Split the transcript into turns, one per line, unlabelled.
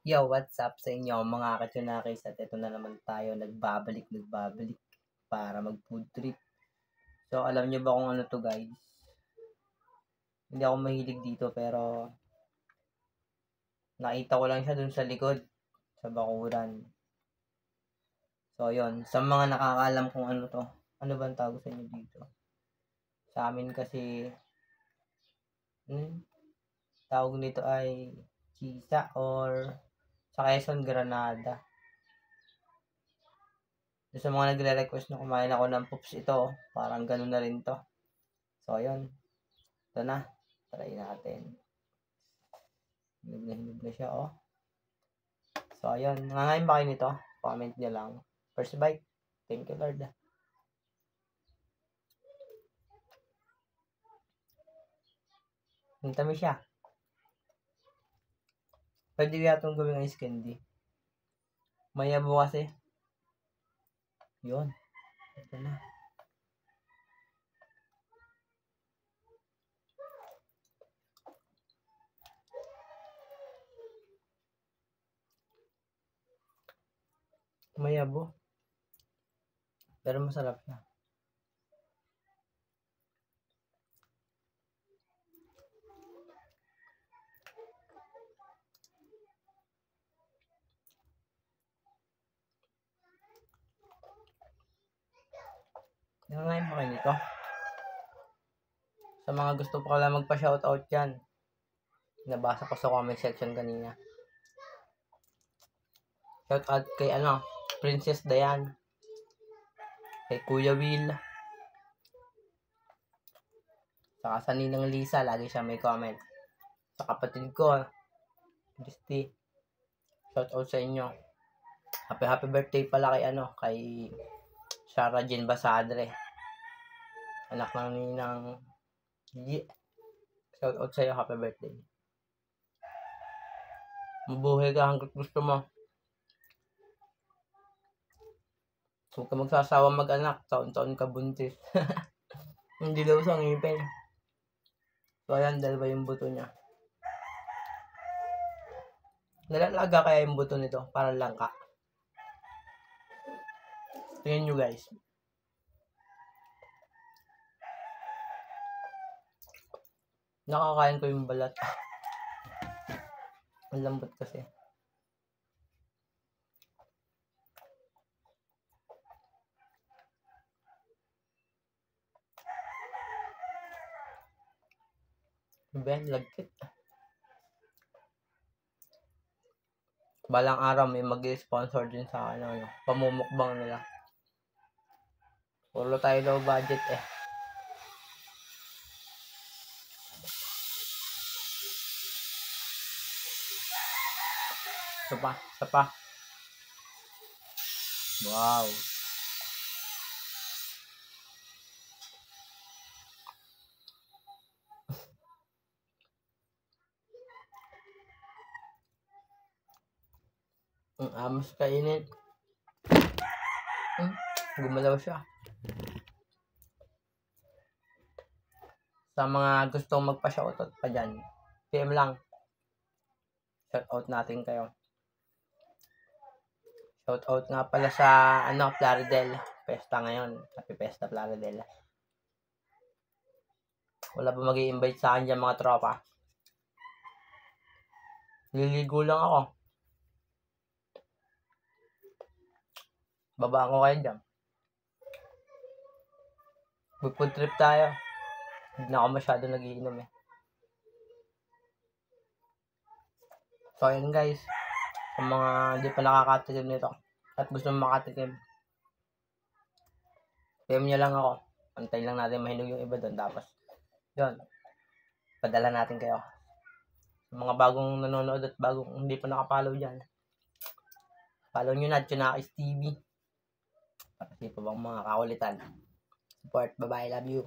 Yo, what's up sa inyo mga kachunakis? At ito na naman tayo, nagbabalik para mag food trip. So, alam nyo ba kung ano to guys? Hindi ako mahilig dito pero nakita ko lang siya dun sa likod, sa bakuran. So, yon sa mga nakakaalam kung ano to, ano ba ang tawag sa inyo dito? Sa amin kasi, tawag nito ay chisa or sa Quezon, Granada. Sa mga nagre-request na kumain ako ng poops ito, parang ganun na rin to. So, ayun. Ito na. Try natin. Hinog na siya, oh. So, ayun. Nangangain ba kayo nito? Comment nyo lang. First bite. Thank you, Lord. Ang tamis siya. Pwede kaya itong gawing ice candy. Mayabo kasi. Yun. Ito na. Mayabo. Pero masarap siya. Nangangain ba kayo nito? Sa mga gusto pa lang magpa-shoutout dyan. Nabasa ko sa comment section kanina. Shoutout kay Princess Dayan. Kay Kuya Will. Saka sa Ninang Lisa, lagi siya may comment. Sa kapatid ko, Christy. Shoutout sa inyo. Happy birthday pala kay Sarah Jean Basadre. Anak ng Ninang Shoutout sa'yo, happy birthday. Mabuhay ka hanggang gusto mo. Huwag ka magsasawa mag-anak, taon-taon ka buntis. Hindi daw sa ngipin. So ayan, dalawa yung buto niya. Nalalaga kaya yung buto nito para langka. Tingnan nyo guys. Nakakain ko yung balat. Ang lambot kasi. Ben, lagkit. Balang araw may mag-sponsor din sa pamumukbang nila. Puro tayo low budget eh. Isa pa. Wow. Ang amos kainin. Gumalaw siya. Sa mga gustong magpa-shoutout pa dyan, PM lang. Shoutout natin kayo. Shoutout nga pala sa Plaridel. Pesta ngayon. Happy Pesta Plaridel. Wala pa mag-i-invite sa akin dyan mga tropa. Liligo lang ako. Babaan ko kayo dyan. Mag-food trip tayo. Hindi na ako masyado nagiinom eh. So ayan guys. Sa mga hindi pa nakakatikim nito at gusto makatikim, PM nyo lang ako. Antay lang natin mahinog yung iba doon. Tapos, yun. Padala natin kayo. Sa mga bagong nanonood at bagong hindi pa nakapollow dyan, follow nyo na Chunakis TV. Para pa bang mga kaulitan. Support. Bye-bye. Love you.